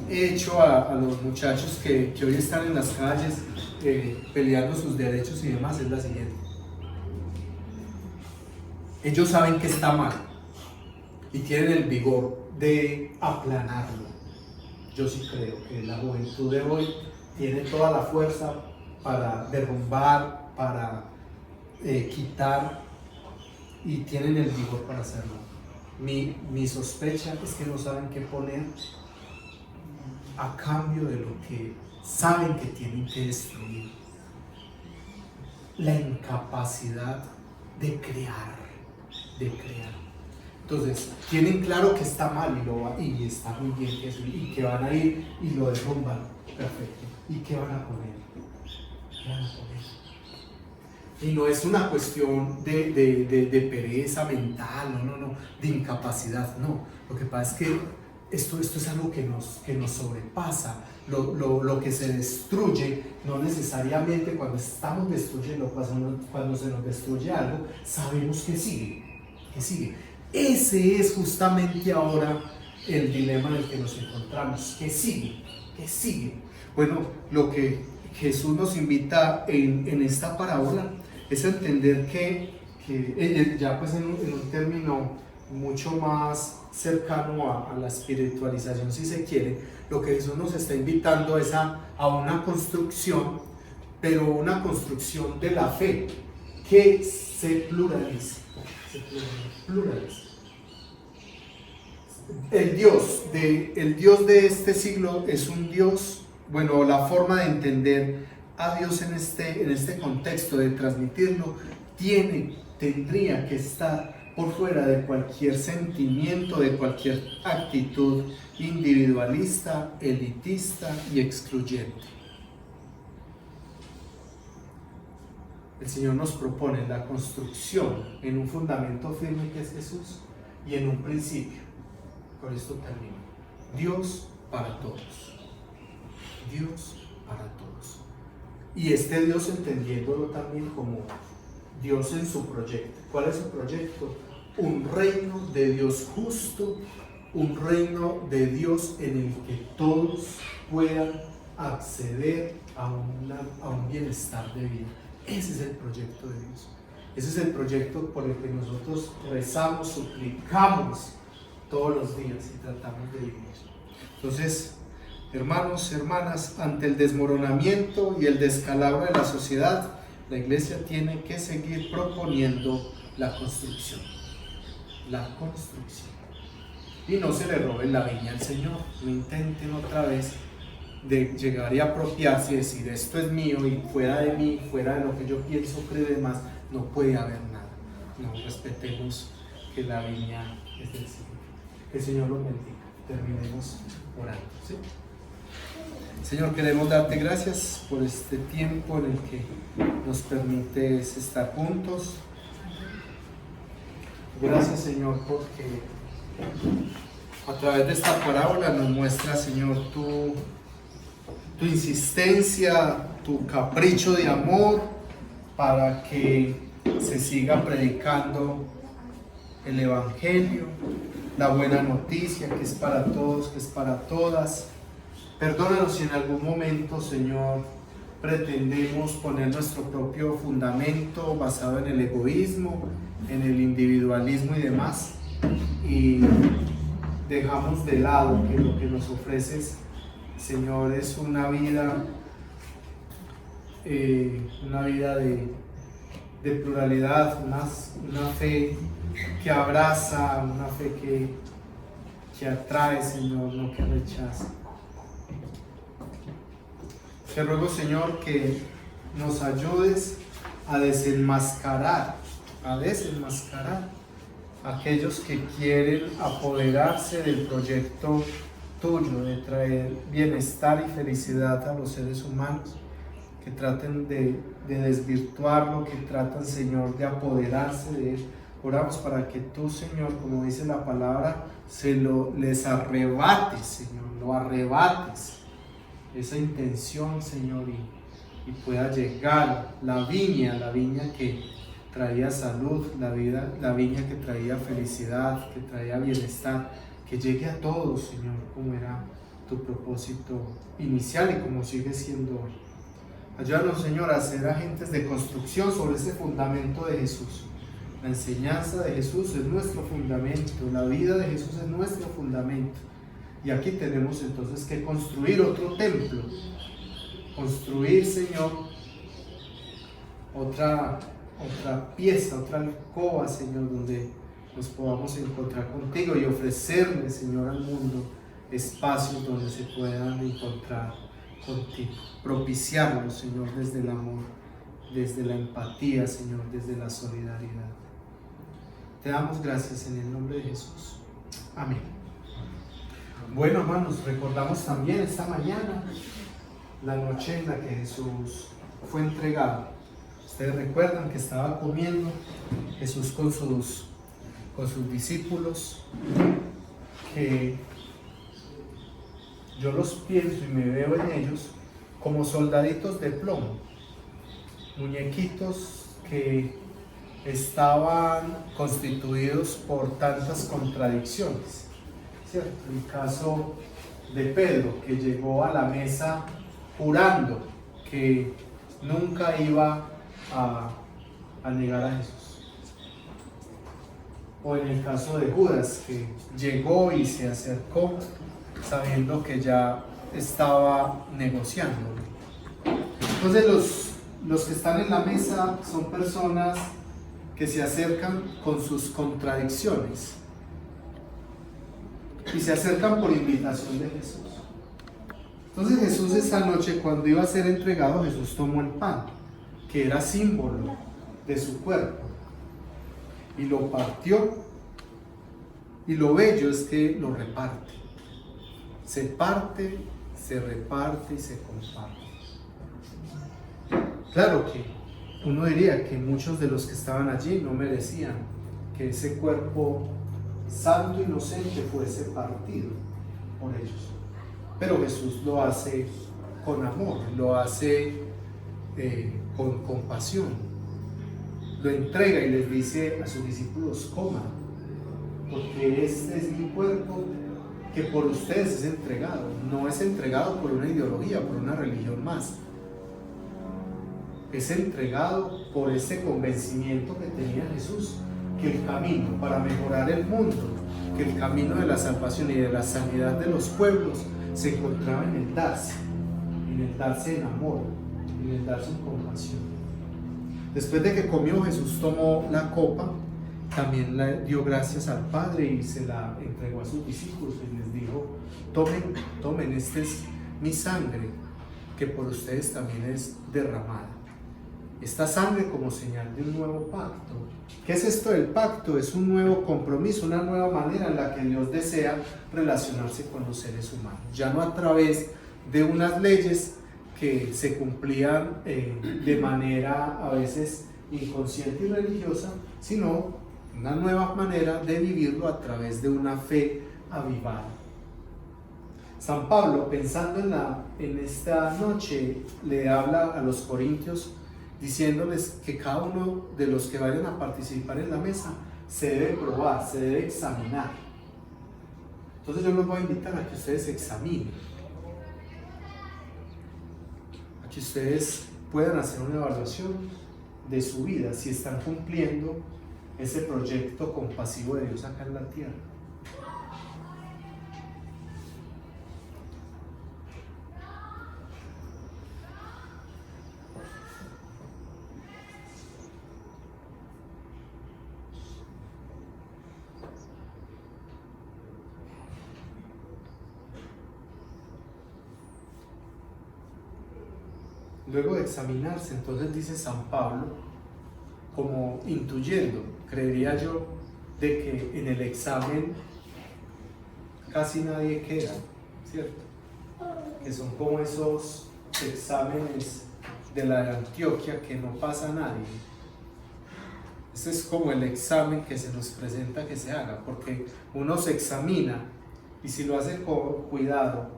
he hecho a los muchachos que hoy están en las calles peleando sus derechos y demás es la siguiente: ellos saben que está mal y tienen el vigor de aplanarlo. Yo sí creo que la juventud de hoy tiene toda la fuerza para derrumbar, para quitar, y tienen el vigor para hacerlo. Mi sospecha es que no saben qué poner a cambio de lo que saben que tienen que destruir. La incapacidad de crear. Entonces, tienen claro que está mal y está muy bien eso, y que van a ir y lo derrumban. Perfecto. ¿Y qué van a poner? Y no es una cuestión de pereza mental, no, de incapacidad, no. Lo que pasa es que esto es algo que nos sobrepasa. Lo que se destruye, no necesariamente cuando estamos destruyendo, cuando se nos destruye algo, sabemos que sigue. Ese es justamente ahora el dilema en el que nos encontramos. ¿Qué sigue? Bueno, lo que Jesús nos invita en esta parábola es a entender que ya pues en un término mucho más cercano a la espiritualización, si se quiere, lo que Jesús nos está invitando es a una construcción, pero una construcción de la fe que se pluraliza. El Dios de este siglo es un Dios, bueno, la forma de entender a Dios en este contexto, de transmitirlo, tendría que estar por fuera de cualquier sentimiento, de cualquier actitud individualista, elitista y excluyente. El Señor nos propone la construcción en un fundamento firme que es Jesús y en un principio. Con esto termino. Dios para todos. Dios para todos. Y este Dios entendiéndolo también como Dios en su proyecto. ¿Cuál es su proyecto? Un reino de Dios justo, un reino de Dios en el que todos puedan acceder a un bienestar de vida. Ese es el proyecto de Dios. Ese es el proyecto por el que nosotros rezamos, suplicamos todos los días y tratamos de vivir. Entonces, hermanos, hermanas, ante el desmoronamiento y el descalabro de la sociedad, la Iglesia tiene que seguir proponiendo la construcción. La construcción. Y no se le roben la viña al Señor. No intenten otra vez de llegar y apropiarse y decir esto es mío y fuera de mí, fuera de lo que yo pienso, creo y demás, no puede haber nada. No, respetemos que la viña es del Señor. Que el Señor los bendiga. Terminemos orando, ¿sí? Señor, queremos darte gracias por este tiempo en el que nos permites estar juntos. Gracias, Señor, porque a través de esta parábola nos muestra, Señor, tu insistencia, tu capricho de amor para que se siga predicando el Evangelio, la buena noticia que es para todos, que es para todas. Perdónanos si en algún momento, Señor, pretendemos poner nuestro propio fundamento basado en el egoísmo, en el individualismo y demás, y dejamos de lado que lo que nos ofreces, Señor, es una vida de pluralidad, una fe que abraza, una fe que atrae, Señor, no que rechaza. Te ruego, Señor, que nos ayudes a desenmascarar a aquellos que quieren apoderarse del proyecto tuyo de traer bienestar y felicidad a los seres humanos, que traten de desvirtuarlo, que tratan, Señor, de apoderarse de él. Oramos para que tú, Señor, como dice la palabra, les arrebates, Señor, lo arrebates esa intención, Señor, y pueda llegar la viña que traía salud, la viña que traía felicidad, que traía bienestar, que llegue a todos, Señor, como era tu propósito inicial y como sigue siendo hoy. Ayúdanos, Señor, a ser agentes de construcción sobre ese fundamento de Jesús. La enseñanza de Jesús es nuestro fundamento, la vida de Jesús es nuestro fundamento. Y aquí tenemos entonces que construir otro templo, construir, Señor, otra pieza, otra alcoba, Señor, donde nos podamos encontrar contigo y ofrecerle, Señor, al mundo espacios donde se puedan encontrar contigo. Propiciarlo, Señor, desde el amor, desde la empatía, Señor, desde la solidaridad. Te damos gracias en el nombre de Jesús. Amén. Bueno, hermanos, recordamos también esta mañana la noche en la que Jesús fue entregado. Ustedes recuerdan que estaba comiendo Jesús con sus discípulos, que yo los pienso y me veo en ellos como soldaditos de plomo, muñequitos que estaban constituidos por tantas contradicciones, ¿cierto? El caso de Pedro, que llegó a la mesa jurando que nunca iba a negar a Jesús. o en el caso de Judas, que llegó y se acercó sabiendo que ya estaba negociando. Entonces los que están en la mesa son personas que se acercan con sus contradicciones y se acercan por invitación de Jesús. Entonces Jesús esa noche, cuando iba a ser entregado, Jesús tomó el pan, que era símbolo de su cuerpo, y lo partió, y lo bello es que lo reparte. Se parte, se reparte y se comparte. Claro que uno diría que muchos de los que estaban allí no merecían que ese cuerpo santo, inocente, fuese partido por ellos. Pero Jesús lo hace con amor, lo hace con compasión. Lo entrega y les dice a sus discípulos: coman, porque este es mi cuerpo que por ustedes es entregado. No es entregado por una ideología, por una religión más. Es entregado por ese convencimiento que tenía Jesús, que el camino para mejorar el mundo, que el camino de la salvación y de la sanidad de los pueblos se encontraba en el darse en amor, en el darse en compasión. Después de que comió, Jesús tomó la copa, también le dio gracias al Padre y se la entregó a sus discípulos y les dijo: tomen, esta es mi sangre, que por ustedes también es derramada. Esta sangre como señal de un nuevo pacto. ¿Qué es esto del pacto? Es un nuevo compromiso, una nueva manera en la que Dios desea relacionarse con los seres humanos. Ya no a través de unas leyes que se cumplían de manera a veces inconsciente y religiosa, sino una nueva manera de vivirlo a través de una fe avivada. San Pablo, pensando en esta noche, le habla a los corintios diciéndoles que cada uno de los que vayan a participar en la mesa se debe probar, se debe examinar. Entonces yo los voy a invitar a que ustedes se examinen, a que ustedes puedan hacer una evaluación de su vida, si están cumpliendo ese proyecto compasivo de Dios acá en la tierra. Luego de examinarse, entonces dice San Pablo, como intuyendo, creería yo, de que en el examen casi nadie queda, ¿cierto? Que son como esos exámenes de la de Antioquia que no pasa a nadie. Ese es como el examen que se nos presenta que se haga, porque uno se examina y si lo hace con cuidado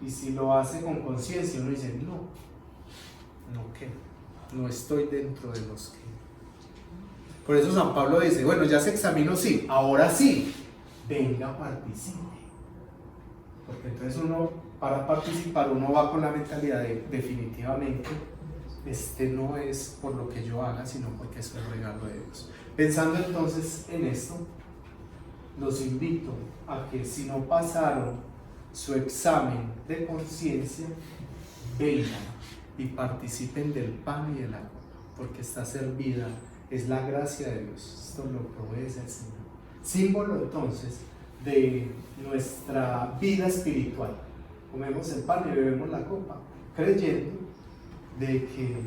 y si lo hace con conciencia, uno dice: no estoy dentro de los que. Por eso San Pablo dice: bueno, ya se examinó, sí, ahora sí, venga, participe. Porque entonces uno, para participar, uno va con la mentalidad de definitivamente, este no es por lo que yo haga, sino porque es un regalo de Dios. Pensando entonces en esto, los invito a que si no pasaron su examen de conciencia, vengan y participen del pan y del agua, porque está servida, es la gracia de Dios, esto lo provee el Señor. Símbolo entonces de nuestra vida espiritual. Comemos el pan y bebemos la copa, creyendo de que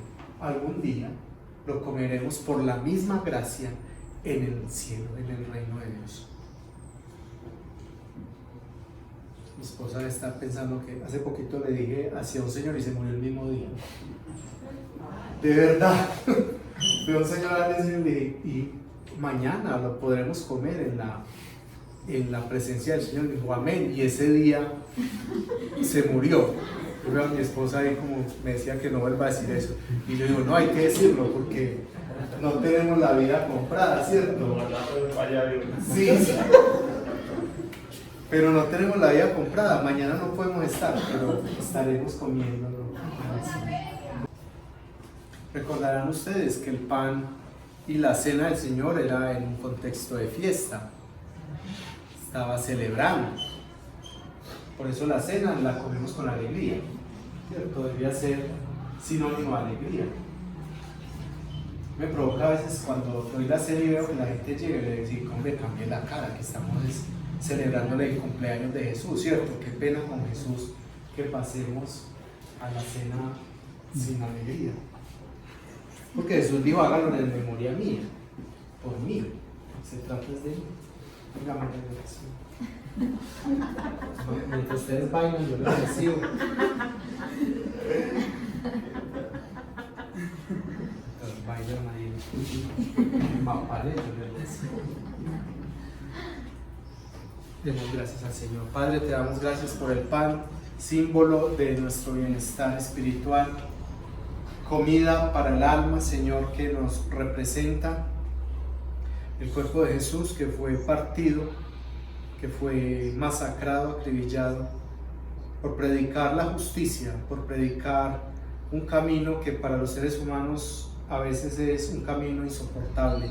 algún día lo comeremos por la misma gracia en el cielo, en el reino de Dios. Mi esposa está pensando que hace poquito le dije hacia un señor y se murió el mismo día. De verdad. Fue un señor al y le dije: y mañana lo podremos comer en la presencia del Señor. Dijo: amén. Y ese día se murió. Yo veo a mi esposa ahí como me decía que no vuelva a decir eso. Y yo digo: no, hay que decirlo porque no tenemos la vida comprada, ¿cierto? Sí. Pero no tenemos la vida comprada, mañana no podemos estar, pero estaremos comiéndolo. Recordarán ustedes que el pan Y la cena del Señor era en un contexto de fiesta, estaba celebrando. Por eso la cena la comemos con alegría, ¿cierto? Debería ser sinónimo de alegría. Me provoca a veces cuando doy la cena y veo que la gente llega y le dice, ¿cómo le cambié la cara? Que estamos celebrándole el cumpleaños de Jesús, ¿cierto? Qué pena con Jesús que pasemos a la cena sin alegría. Porque Jesús dijo, háganlo en memoria mía, por mí. Se trata de mí. Venga, María de Jesús. Mientras ustedes bailan, yo les recibo. Entonces bailan ahí. Mapale, yo les recibo. Demos gracias al Señor. Padre, te damos gracias por el pan, símbolo de nuestro bienestar espiritual. Comida para el alma, Señor, que nos representa el cuerpo de Jesús que fue partido, que fue masacrado, acribillado, por predicar la justicia, por predicar un camino que para los seres humanos a veces es un camino insoportable,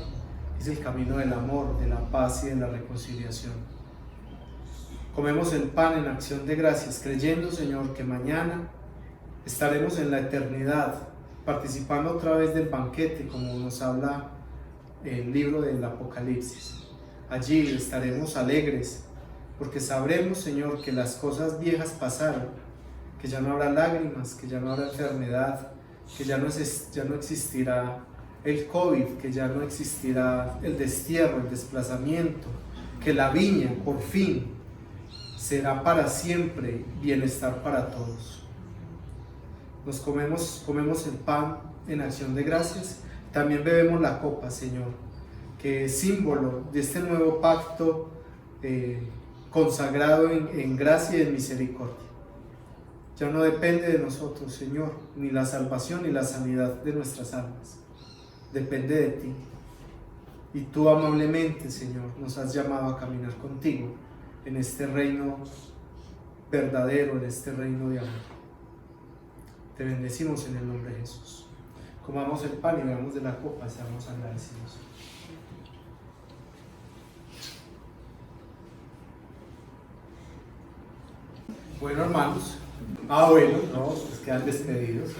es el camino del amor, de la paz y de la reconciliación. Comemos el pan en acción de gracias, creyendo, Señor, que mañana estaremos en la eternidad, participando otra vez del banquete, como nos habla el libro del Apocalipsis. Allí estaremos alegres, porque sabremos, Señor, que las cosas viejas pasaron, que ya no habrá lágrimas, que ya no habrá enfermedad, que ya no existirá el COVID, que ya no existirá el destierro, el desplazamiento, que la viña, por fin, será para siempre bienestar para todos. Comemos el pan en acción de gracias, también bebemos la copa, Señor, que es símbolo de este nuevo pacto consagrado en gracia y en misericordia. Ya no depende de nosotros, Señor, ni la salvación ni la sanidad de nuestras almas, depende de ti. Y tú amablemente, Señor, nos has llamado a caminar contigo en este reino verdadero, en este reino de amor. Te bendecimos en el nombre de Jesús. Comamos el pan y bebamos de la copa, seamos agradecidos. Bueno, hermanos, bueno, no, pues quedan despedidos.